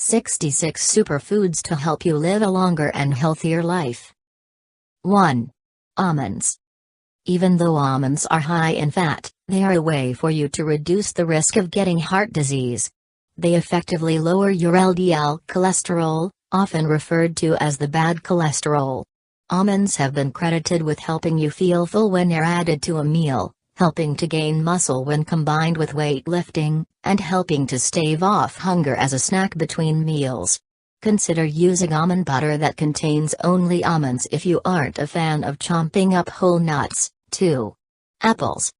66 Superfoods to help you live a longer and healthier life. 1. Almonds. Even though almonds are high in fat, they are a way for you to reduce the risk of getting heart disease. They effectively lower your LDL cholesterol, often referred to as the bad cholesterol. Almonds have been credited with helping you feel full when they're added to a meal, helping to gain muscle when combined with weightlifting, and helping to stave off hunger as a snack between meals. Consider using almond butter that contains only almonds if you aren't a fan of chomping up whole nuts. 2. Apples.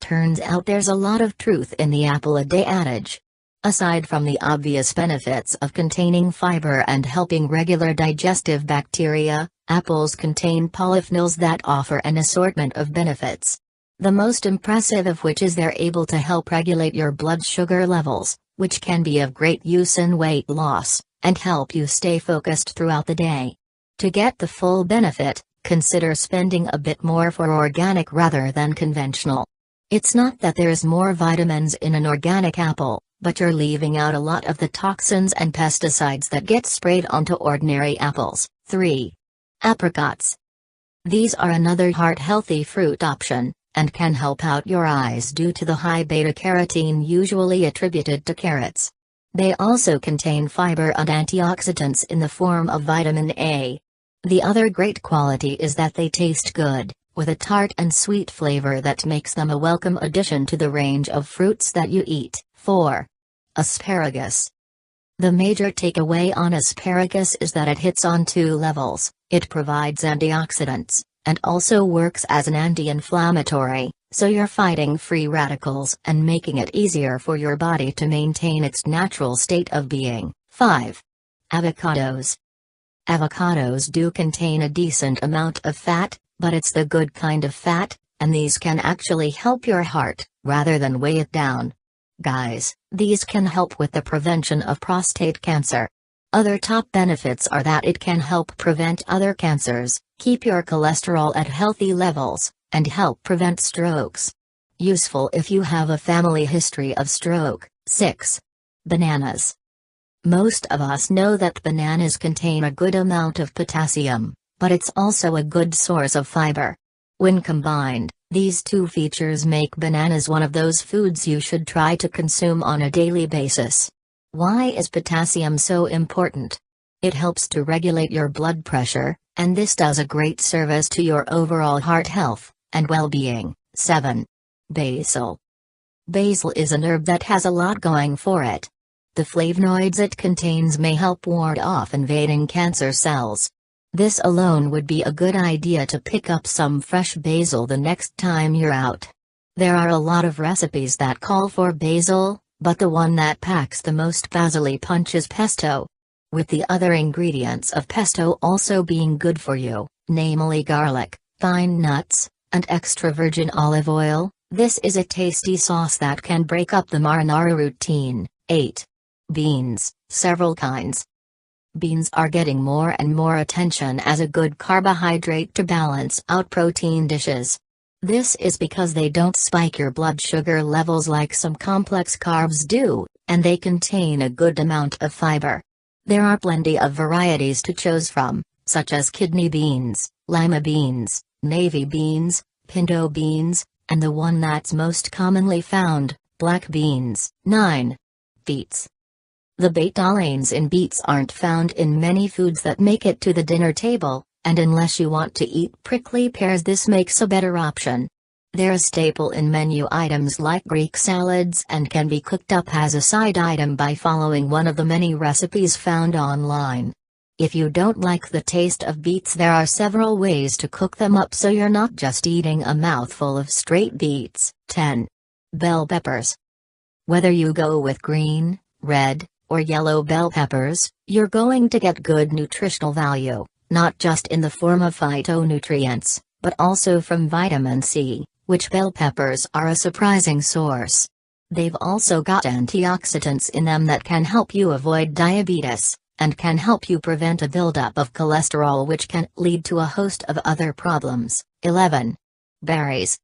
Turns out there's a lot of truth in the apple a day adage. Aside from the obvious benefits of containing fiber and helping regular digestive bacteria, apples contain polyphenols that offer an assortment of benefits. The most impressive of which is they're able to help regulate your blood sugar levels, which can be of great use in weight loss, and help you stay focused throughout the day. To get the full benefit, consider spending a bit more for organic rather than conventional. It's not that there's more vitamins in an organic apple, but you're leaving out a lot of the toxins and pesticides that get sprayed onto ordinary apples. 3. Apricots. These are another heart-healthy fruit option, and can help out your eyes due to the high beta-carotene usually attributed to carrots. They also contain fiber and antioxidants in the form of vitamin A. The other great quality is that they taste good, with a tart and sweet flavor that makes them a welcome addition to the range of fruits that you eat. 4. Asparagus. The major takeaway on asparagus is that it hits on two levels. It provides antioxidants, and also works as an anti-inflammatory, so you're fighting free radicals and making it easier for your body to maintain its natural state of being. 5. Avocados. Avocados do contain a decent amount of fat, but it's the good kind of fat, and these can actually help your heart, rather than weigh it down. Guys, these can help with the prevention of prostate cancer. Other top benefits are that it can help prevent other cancers, keep your cholesterol at healthy levels, and help prevent strokes. Useful if you have a family history of stroke. 6. Bananas. Most of us know that bananas contain a good amount of potassium, but it's also a good source of fiber. When combined, these two features make bananas one of those foods you should try to consume on a daily basis. Why is potassium so important? It helps to regulate your blood pressure, and this does a great service to your overall heart health and well-being. 7. Basil. Basil is an herb that has a lot going for it. The flavonoids it contains may help ward off invading cancer cells. This alone would be a good idea to pick up some fresh basil the next time you're out. There are a lot of recipes that call for basil, but the one that packs the most basil punch is pesto. With the other ingredients of pesto also being good for you, namely garlic, pine nuts, and extra virgin olive oil, this is a tasty sauce that can break up the marinara routine. 8. Beans, several kinds. Beans are getting more and more attention as a good carbohydrate to balance out protein dishes. This is because they don't spike your blood sugar levels like some complex carbs do, and they contain a good amount of fiber. There are plenty of varieties to choose from, such as kidney beans, lima beans, navy beans, pinto beans, and the one that's most commonly found, black beans. 9. Beets. The betalains in beets aren't found in many foods that make it to the dinner table, and unless you want to eat prickly pears, this makes a better option. They're a staple in menu items like Greek salads and can be cooked up as a side item by following one of the many recipes found online. If you don't like the taste of beets, there are several ways to cook them up so you're not just eating a mouthful of straight beets. 10. Bell peppers. Whether you go with green, red, or yellow bell peppers, you're going to get good nutritional value, not just in the form of phytonutrients, but also from vitamin C, which bell peppers are a surprising source. They've also got antioxidants in them that can help you avoid diabetes, and can help you prevent a buildup of cholesterol, which can lead to a host of other problems. 11. Berries.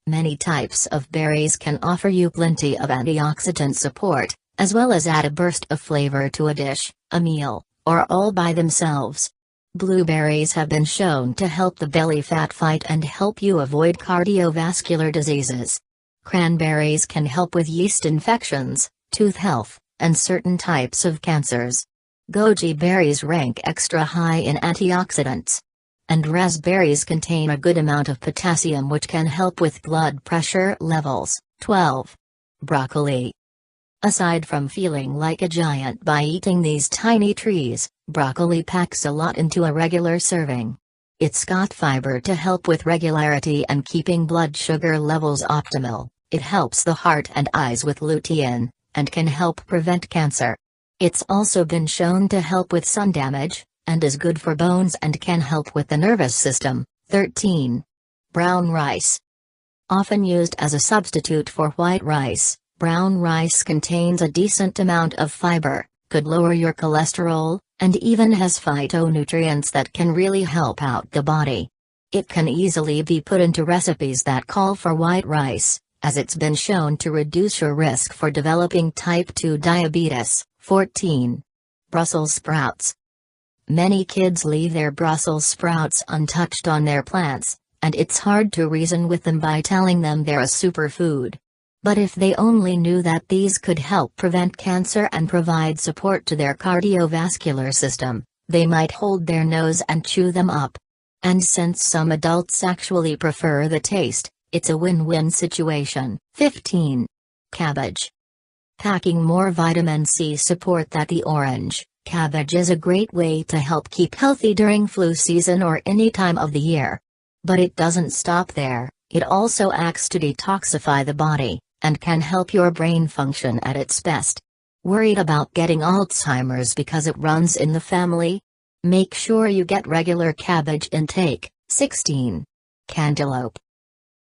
Many types of berries can offer you plenty of antioxidant support, as well as add a burst of flavor to a dish, a meal, or all by themselves. Blueberries have been shown to help the belly fat fight and help you avoid cardiovascular diseases. Cranberries can help with yeast infections, tooth health, and certain types of cancers. Goji berries rank extra high in antioxidants. And raspberries contain a good amount of potassium which can help with blood pressure levels. 12. Broccoli. Aside from feeling like a giant by eating these tiny trees, broccoli packs a lot into a regular serving. It's got fiber to help with regularity and keeping blood sugar levels optimal. It helps the heart and eyes with lutein, and can help prevent cancer. It's also been shown to help with sun damage, and is good for bones and can help with the nervous system. 13. Brown rice. Often used as a substitute for white rice, brown rice contains a decent amount of fiber, could lower your cholesterol, and even has phytonutrients that can really help out the body. It can easily be put into recipes that call for white rice, as it's been shown to reduce your risk for developing type 2 diabetes. 14. Brussels sprouts. Many kids leave their Brussels sprouts untouched on their plants, and it's hard to reason with them by telling them they're a superfood. But if they only knew that these could help prevent cancer and provide support to their cardiovascular system, they might hold their nose and chew them up. And since some adults actually prefer the taste, it's a win-win situation. 15. Cabbage. Packing more vitamin C support that the orange. Cabbage is a great way to help keep healthy during flu season or any time of the year. But it doesn't stop there, it also acts to detoxify the body, and can help your brain function at its best. Worried about getting Alzheimer's because it runs in the family? Make sure you get regular cabbage intake. 16. Cantaloupe.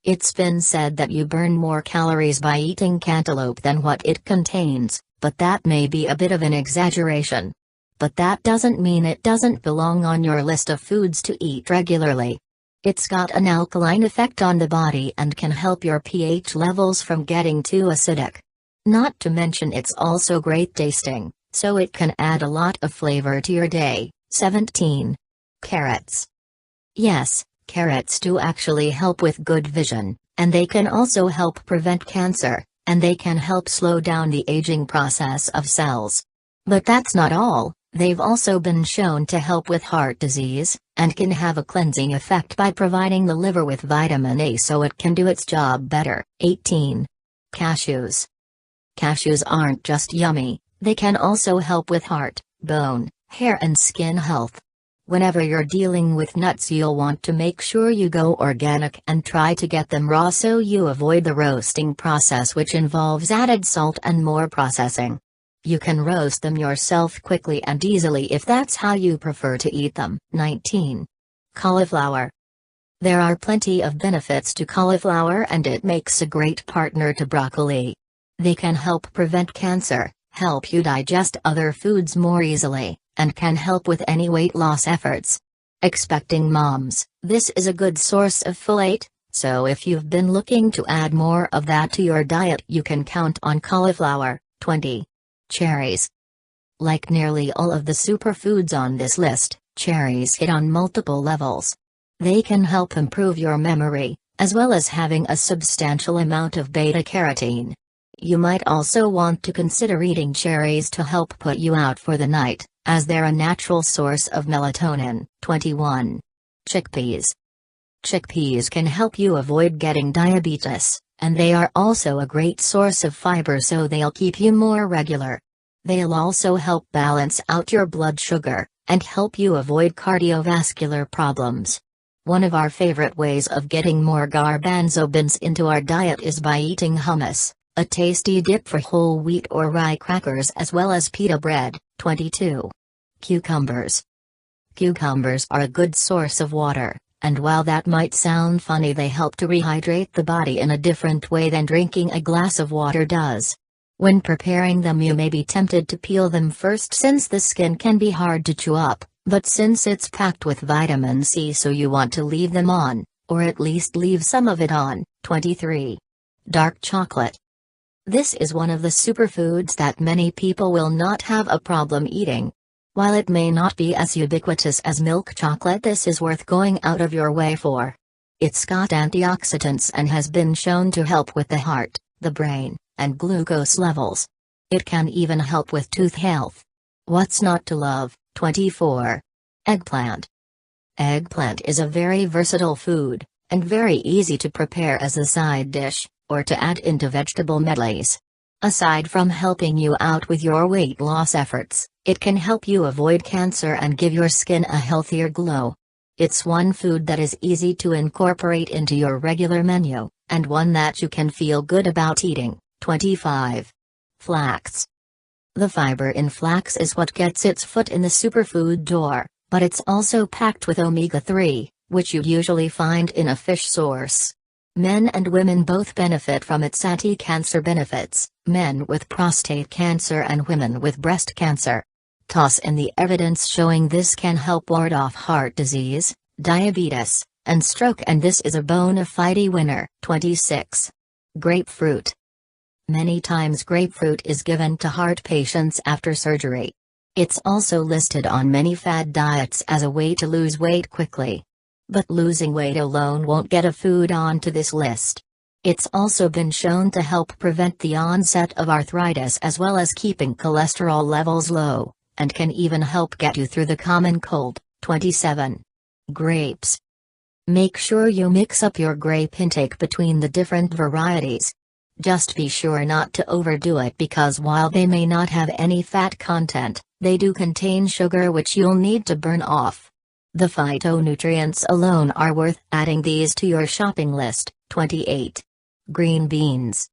It's been said that you burn more calories by eating cantaloupe than what it contains, but that may be a bit of an exaggeration. But that doesn't mean it doesn't belong on your list of foods to eat regularly. It's got an alkaline effect on the body and can help your pH levels from getting too acidic. Not to mention it's also great tasting, so it can add a lot of flavor to your day. 17. Carrots. Yes, carrots do actually help with good vision, and they can also help prevent cancer, and they can help slow down the aging process of cells. But that's not all, they've also been shown to help with heart disease, and can have a cleansing effect by providing the liver with vitamin A so it can do its job better. 18. Cashews. Cashews aren't just yummy, they can also help with heart, bone, hair and skin health. Whenever you're dealing with nuts, you'll want to make sure you go organic and try to get them raw so you avoid the roasting process, which involves added salt and more processing. You can roast them yourself quickly and easily if that's how you prefer to eat them. 19. Cauliflower. There are plenty of benefits to cauliflower and it makes a great partner to broccoli. They can help prevent cancer, help you digest other foods more easily, and can help with any weight loss efforts. Expecting moms, this is a good source of folate, so if you've been looking to add more of that to your diet, you can count on cauliflower. 20. Cherries. Like nearly all of the superfoods on this list, cherries hit on multiple levels. They can help improve your memory, as well as having a substantial amount of beta-carotene. You might also want to consider eating cherries to help put you out for the night, as they're a natural source of melatonin. 21. Chickpeas. Chickpeas can help you avoid getting diabetes, and they are also a great source of fiber so they'll keep you more regular. They'll also help balance out your blood sugar, and help you avoid cardiovascular problems. One of our favorite ways of getting more garbanzo beans into our diet is by eating hummus, a tasty dip for whole wheat or rye crackers as well as pita bread. 22. Cucumbers. Cucumbers are a good source of water, and while that might sound funny, they help to rehydrate the body in a different way than drinking a glass of water does. When preparing them, you may be tempted to peel them first since the skin can be hard to chew up, but since it's packed with vitamin C, so you want to leave them on, or at least leave some of it on. 23. Dark chocolate. This is one of the superfoods that many people will not have a problem eating. While it may not be as ubiquitous as milk chocolate, this is worth going out of your way for. It's got antioxidants and has been shown to help with the heart, the brain, and glucose levels. It can even help with tooth health. What's not to love? 24. Eggplant. Eggplant is a very versatile food, and very easy to prepare as a side dish, or to add into vegetable medleys. Aside from helping you out with your weight loss efforts, it can help you avoid cancer and give your skin a healthier glow. It's one food that is easy to incorporate into your regular menu, and one that you can feel good about eating. 25. Flax. The fiber in flax is what gets its foot in the superfood door, but it's also packed with omega-3, which you usually find in a fish source. Men and women both benefit from its anti-cancer benefits, men with prostate cancer and women with breast cancer. Toss in the evidence showing this can help ward off heart disease, diabetes, and stroke, and this is a bona fide winner. 26. Grapefruit. Many times grapefruit is given to heart patients after surgery. It's also listed on many fad diets as a way to lose weight quickly. But losing weight alone won't get a food onto this list. It's also been shown to help prevent the onset of arthritis as well as keeping cholesterol levels low, and can even help get you through the common cold. 27. Grapes. Make sure you mix up your grape intake between the different varieties. Just be sure not to overdo it, because while they may not have any fat content, they do contain sugar which you'll need to burn off. The phytonutrients alone are worth adding these to your shopping list. 28. Green beans.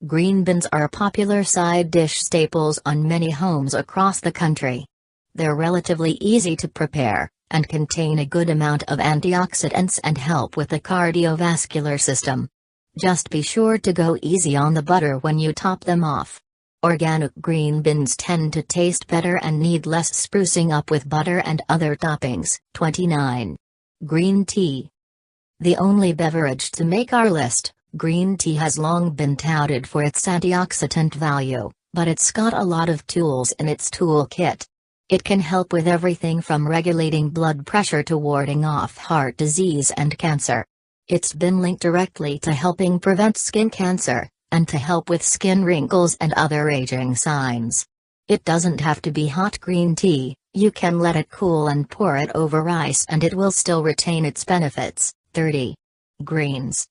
Green beans are popular side dish staples on many homes across the country. They're relatively easy to prepare, and contain a good amount of antioxidants and help with the cardiovascular system. Just be sure to go easy on the butter when you top them off. Organic green beans tend to taste better and need less sprucing up with butter and other toppings. 29. Green tea. The only beverage to make our list, green tea has long been touted for its antioxidant value, but it's got a lot of tools in its toolkit. It can help with everything from regulating blood pressure to warding off heart disease and cancer. It's been linked directly to helping prevent skin cancer, and to help with skin wrinkles and other aging signs. It doesn't have to be hot green tea, you can let it cool and pour it over rice and it will still retain its benefits. 30. Greens.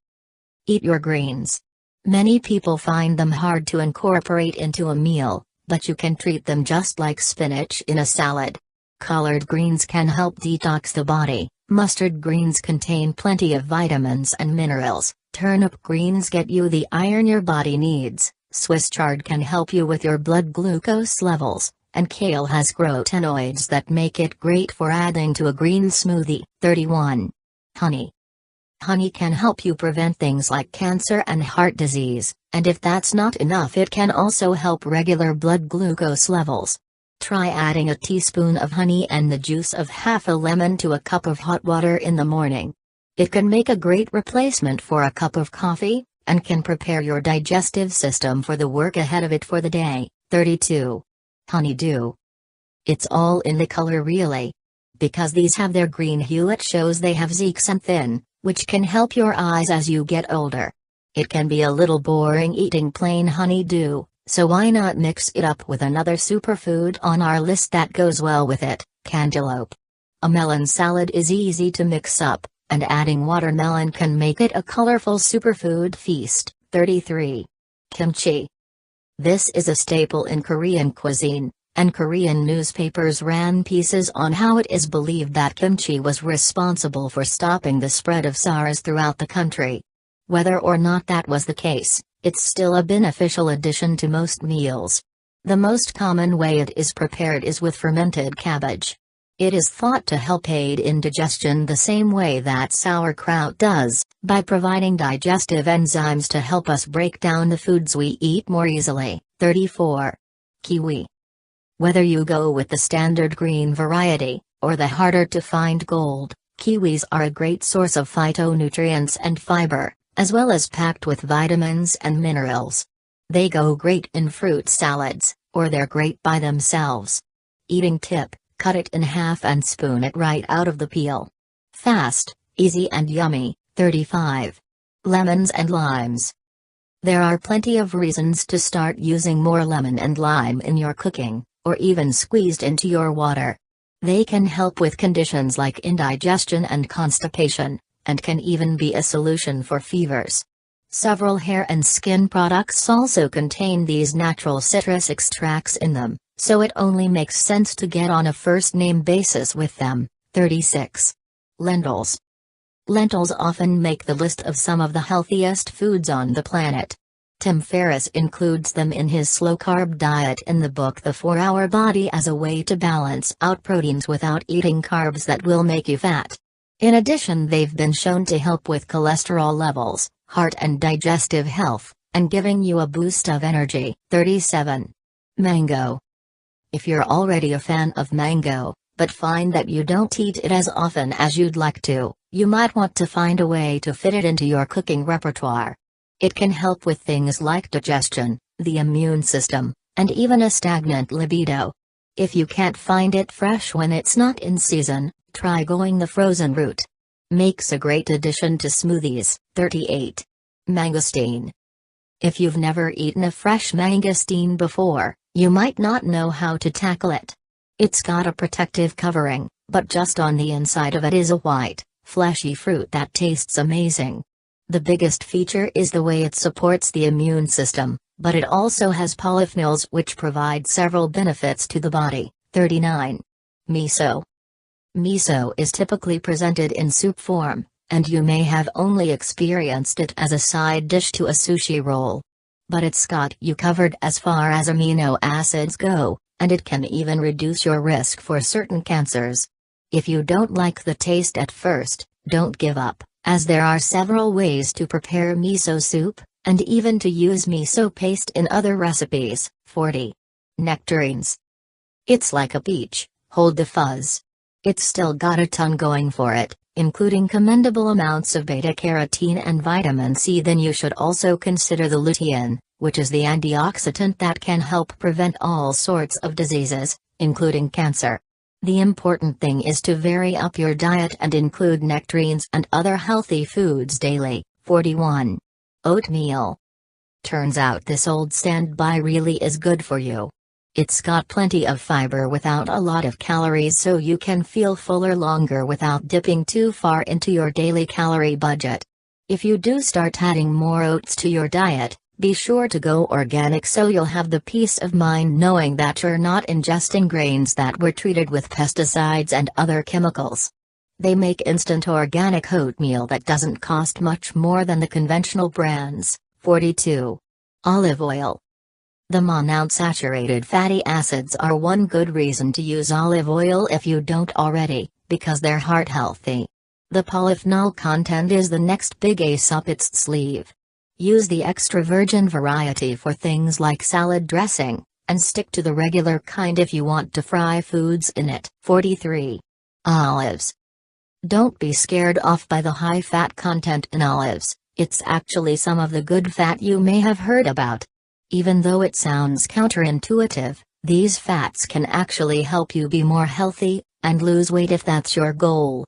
Eat your greens. Many people find them hard to incorporate into a meal, but you can treat them just like spinach in a salad. Collard greens can help detox the body. Mustard greens contain plenty of vitamins and minerals, turnip greens get you the iron your body needs, Swiss chard can help you with your blood glucose levels, and kale has carotenoids that make it great for adding to a green smoothie. 31. Honey. Honey can help you prevent things like cancer and heart disease, and if that's not enough, it can also help regular blood glucose levels. Try adding a teaspoon of honey and the juice of half a lemon to a cup of hot water in the morning. It can make a great replacement for a cup of coffee, and can prepare your digestive system for the work ahead of it for the day. 32. Honeydew. It's all in the color really. Because these have their green hue, it shows they have zeaxanthin, which can help your eyes as you get older. It can be a little boring eating plain honeydew, so why not mix it up with another superfood on our list that goes well with it, cantaloupe. A melon salad is easy to mix up, and adding watermelon can make it a colorful superfood feast. 33. Kimchi. This is a staple in Korean cuisine, and Korean newspapers ran pieces on how it is believed that kimchi was responsible for stopping the spread of SARS throughout the country. Whether or not that was the case, it's still a beneficial addition to most meals. The most common way it is prepared is with fermented cabbage. It is thought to help aid in digestion the same way that sauerkraut does, by providing digestive enzymes to help us break down the foods we eat more easily. 34. Kiwi. Whether you go with the standard green variety, or the harder to find gold, kiwis are a great source of phytonutrients and fiber, as well as packed with vitamins and minerals. They go great in fruit salads, or they're great by themselves. Eating tip: cut it in half and spoon it right out of the peel. Fast, easy and yummy. 35. Lemons and limes. There are plenty of reasons to start using more lemon and lime in your cooking, or even squeezed into your water. They can help with conditions like indigestion and constipation, and can even be a solution for fevers. Several hair and skin products also contain these natural citrus extracts in them, so it only makes sense to get on a first-name basis with them. 36. Lentils. Lentils often make the list of some of the healthiest foods on the planet. Tim Ferriss includes them in his slow-carb diet in the book The 4-Hour Body as a way to balance out proteins without eating carbs that will make you fat. In addition, they've been shown to help with cholesterol levels, heart and digestive health, and giving you a boost of energy. 37. Mango. If you're already a fan of mango, but find that you don't eat it as often as you'd like to, you might want to find a way to fit it into your cooking repertoire. It can help with things like digestion, the immune system, and even a stagnant libido. If you can't find it fresh when it's not in season, try going the frozen route. Makes a great addition to smoothies. 38. Mangosteen. If you've never eaten a fresh mangosteen before, you might not know how to tackle it. It's got a protective covering, but just on the inside of it is a white, fleshy fruit that tastes amazing. The biggest feature is the way it supports the immune system, but it also has polyphenols which provide several benefits to the body. 39. Miso. Miso is typically presented in soup form, and you may have only experienced it as a side dish to a sushi roll. But it's got you covered as far as amino acids go, and it can even reduce your risk for certain cancers. If you don't like the taste at first, don't give up, as there are several ways to prepare miso soup, and even to use miso paste in other recipes. 40. Nectarines. It's like a peach, hold the fuzz. It's still got a ton going for it, including commendable amounts of beta-carotene and vitamin C. Then you should also consider the lutein, which is the antioxidant that can help prevent all sorts of diseases, including cancer. The important thing is to vary up your diet and include nectarines and other healthy foods daily. 41. Oatmeal. Turns out this old standby really is good for you. It's got plenty of fiber without a lot of calories, so you can feel fuller longer without dipping too far into your daily calorie budget. If you do start adding more oats to your diet, be sure to go organic so you'll have the peace of mind knowing that you're not ingesting grains that were treated with pesticides and other chemicals. They make instant organic oatmeal that doesn't cost much more than the conventional brands. 42. Olive oil. The monounsaturated fatty acids are one good reason to use olive oil if you don't already, because they're heart healthy. The polyphenol content is the next big ace up its sleeve. Use the extra virgin variety for things like salad dressing, and stick to the regular kind if you want to fry foods in it. 43. Olives. Don't be scared off by the high fat content in olives, it's actually some of the good fat you may have heard about. Even though it sounds counterintuitive, these fats can actually help you be more healthy, and lose weight if that's your goal.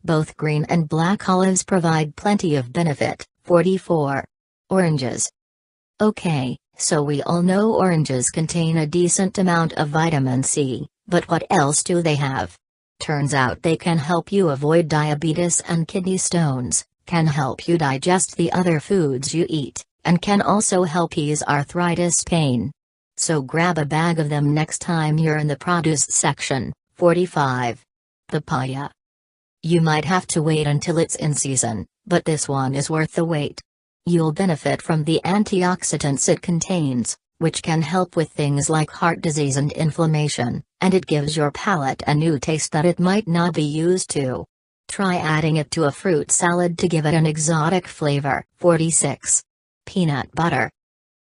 Both green and black olives provide plenty of benefit. 44. Oranges. Okay, so we all know oranges contain a decent amount of vitamin C, but what else do they have? Turns out they can help you avoid diabetes and kidney stones, can help you digest the other foods you eat, and can also help ease arthritis pain. So grab a bag of them next time you're in the produce section. 45. Papaya. You might have to wait until it's in season, but this one is worth the wait. You'll benefit from the antioxidants it contains, which can help with things like heart disease and inflammation, and it gives your palate a new taste that it might not be used to. Try adding it to a fruit salad to give it an exotic flavor. 46. Peanut butter.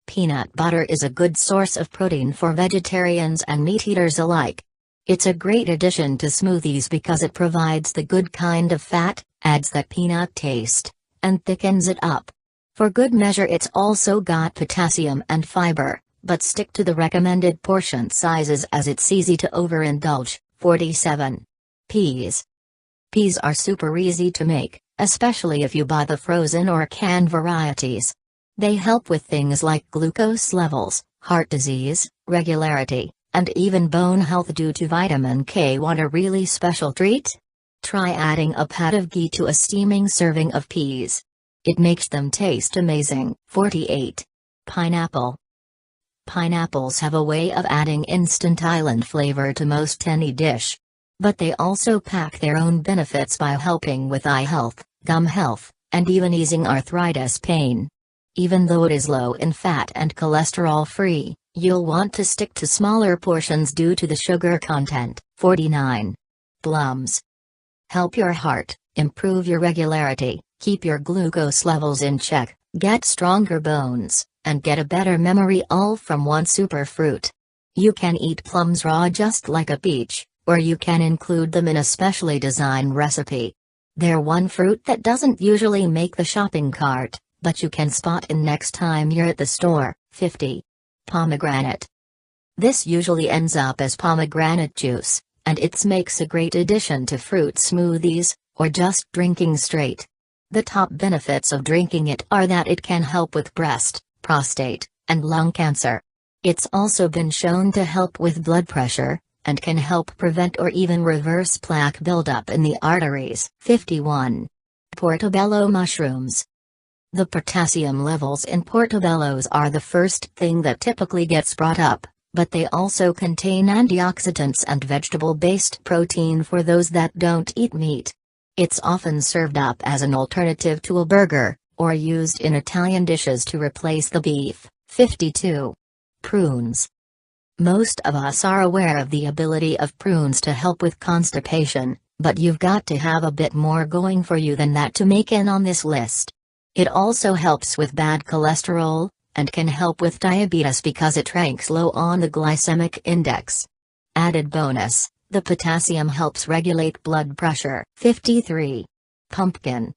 Peanut butter is a good source of protein for vegetarians and meat eaters alike. It's a great addition to smoothies because it provides the good kind of fat, adds that peanut taste, and thickens it up. For good measure, it's also got potassium and fiber, but stick to the recommended portion sizes as it's easy to overindulge. 47. Peas. Peas are super easy to make, especially if you buy the frozen or canned varieties. They help with things like glucose levels, heart disease, regularity, and even bone health due to vitamin K. Want a really special treat? Try adding a pat of ghee to a steaming serving of peas. It makes them taste amazing. 48. Pineapple. Pineapples have a way of adding instant island flavor to most any dish. But they also pack their own benefits by helping with eye health, gum health, and even easing arthritis pain. Even though it is low in fat and cholesterol-free, you'll want to stick to smaller portions due to the sugar content. 49. Plums. Help your heart, improve your regularity, keep your glucose levels in check, get stronger bones, and get a better memory, all from one superfruit. You can eat plums raw just like a peach, or you can include them in a specially designed recipe. They're one fruit that doesn't usually make the shopping cart, but you can spot in next time you're at the store. 50. Pomegranate. This usually ends up as pomegranate juice, and it makes a great addition to fruit smoothies, or just drinking straight. The top benefits of drinking it are that it can help with breast, prostate, and lung cancer. It's also been shown to help with blood pressure, and can help prevent or even reverse plaque buildup in the arteries. 51. Portobello mushrooms. The potassium levels in portobellos are the first thing that typically gets brought up, but they also contain antioxidants and vegetable-based protein for those that don't eat meat. It's often served up as an alternative to a burger, or used in Italian dishes to replace the beef. 52. Prunes. Most of us are aware of the ability of prunes to help with constipation, but you've got to have a bit more going for you than that to make it on this list. It also helps with bad cholesterol, and can help with diabetes because it ranks low on the glycemic index. Added bonus, the potassium helps regulate blood pressure. 53. Pumpkin.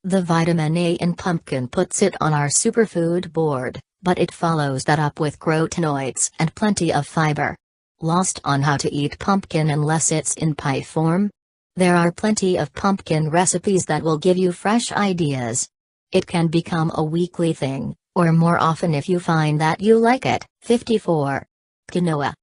The vitamin A in pumpkin puts it on our superfood board, but it follows that up with carotenoids and plenty of fiber. Lost on how to eat pumpkin unless it's in pie form? There are plenty of pumpkin recipes that will give you fresh ideas. It can become a weekly thing, or more often if you find that you like it. 54. Quinoa.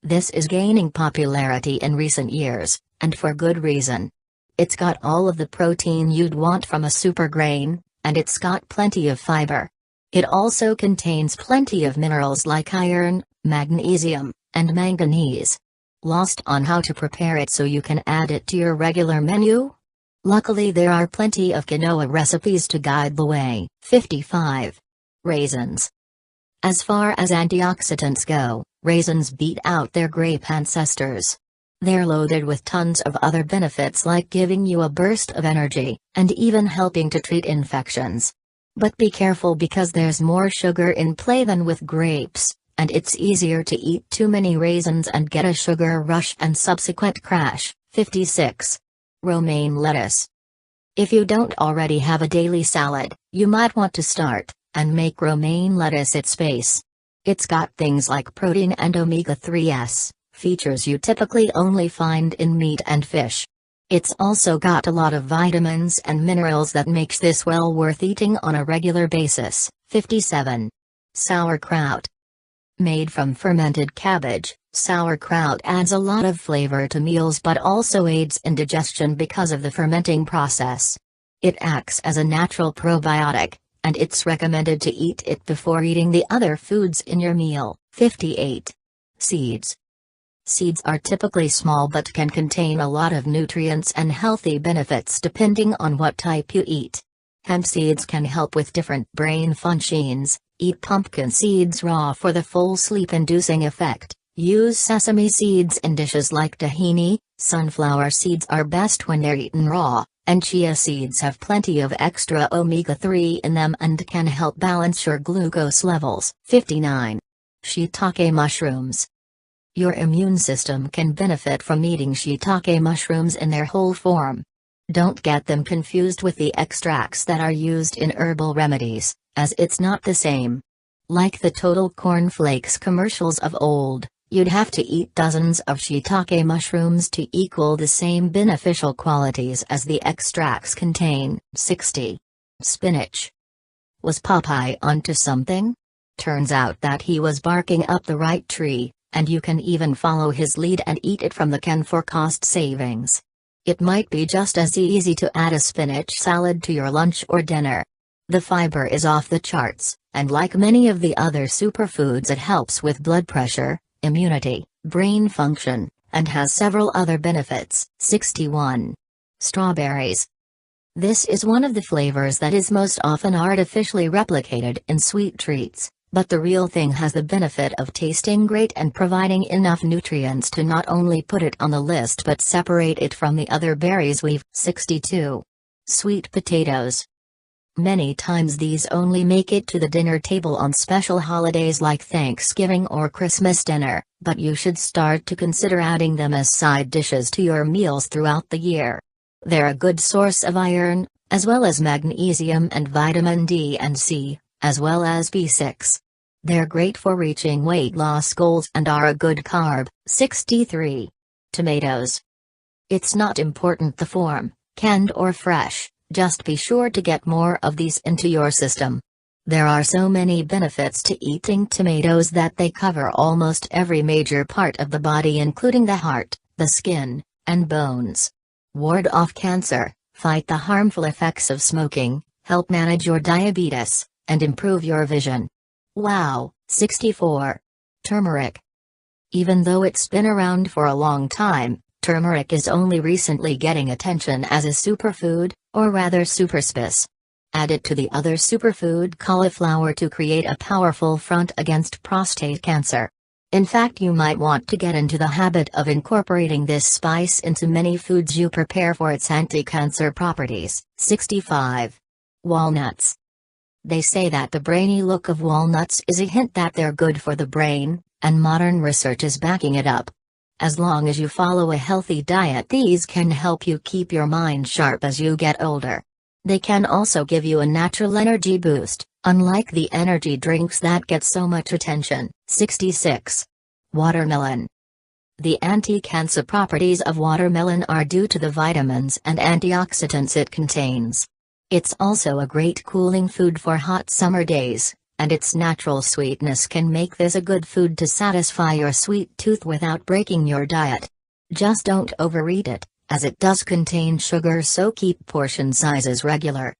This is gaining popularity in recent years, and for good reason. It's got all of the protein you'd want from a super grain, and it's got plenty of fiber. It also contains plenty of minerals like iron, magnesium, and manganese. Lost on how to prepare it so you can add it to your regular menu? Luckily there are plenty of quinoa recipes to guide the way. 55. Raisins. As far as antioxidants go, raisins beat out their grape ancestors. They're loaded with tons of other benefits like giving you a burst of energy, and even helping to treat infections. But be careful because there's more sugar in play than with grapes, and it's easier to eat too many raisins and get a sugar rush and subsequent crash. 56. Romaine lettuce. If you don't already have a daily salad, you might want to start, and make romaine lettuce its base. It's got things like protein and omega-3s, features you typically only find in meat and fish. It's also got a lot of vitamins and minerals that makes this well worth eating on a regular basis. 57. Sauerkraut. Made from fermented cabbage, sauerkraut adds a lot of flavor to meals but also aids in digestion because of the fermenting process. It acts as a natural probiotic, and it's recommended to eat it before eating the other foods in your meal. 58. Seeds. Seeds are typically small but can contain a lot of nutrients and healthy benefits depending on what type you eat. Hemp seeds can help with different brain functions. Eat pumpkin seeds raw for the full sleep-inducing effect. Use sesame seeds in dishes like tahini. Sunflower seeds are best when they're eaten raw, and chia seeds have plenty of extra omega-3 in them and can help balance your glucose levels. 59. Shiitake mushrooms. Your immune system can benefit from eating shiitake mushrooms in their whole form. Don't get them confused with the extracts that are used in herbal remedies, as it's not the same. Like the Total Corn Flakes commercials of old, you'd have to eat dozens of shiitake mushrooms to equal the same beneficial qualities as the extracts contain. 60. Spinach. Was Popeye onto something? Turns out that he was barking up the right tree, and you can even follow his lead and eat it from the can for cost savings. It might be just as easy to add a spinach salad to your lunch or dinner. The fiber is off the charts, and like many of the other superfoods, it helps with blood pressure, immunity, brain function, and has several other benefits. 61. Strawberries. This is one of the flavors that is most often artificially replicated in sweet treats, but the real thing has the benefit of tasting great and providing enough nutrients to not only put it on the list but separate it from the other berries we've. 62. Sweet potatoes. Many times these only make it to the dinner table on special holidays like Thanksgiving or Christmas dinner, but you should start to consider adding them as side dishes to your meals throughout the year. They're a good source of iron, as well as magnesium and vitamin D and C, as well as B6. They're great for reaching weight loss goals and are a good carb. 63. Tomatoes. It's not important the form, canned or fresh, just be sure to get more of these into your system. There are so many benefits to eating tomatoes that they cover almost every major part of the body, including the heart, the skin, and bones. Ward off cancer, fight the harmful effects of smoking, help manage your diabetes, and improve your vision. Wow. 64. Turmeric. Even though it's been around for a long time, turmeric is only recently getting attention as a superfood, or rather superspice. Add it to the other superfood cauliflower to create a powerful front against prostate cancer. In fact, you might want to get into the habit of incorporating this spice into many foods you prepare for its anti-cancer properties. 65. Walnuts. They say that the brainy look of walnuts is a hint that they're good for the brain, and modern research is backing it up. As long as you follow a healthy diet, these can help you keep your mind sharp as you get older. They can also give you a natural energy boost, unlike the energy drinks that get so much attention. 66. Watermelon. The anti-cancer properties of watermelon are due to the vitamins and antioxidants it contains. It's also a great cooling food for hot summer days, and its natural sweetness can make this a good food to satisfy your sweet tooth without breaking your diet. Just don't overeat it, as it does contain sugar, so keep portion sizes regular.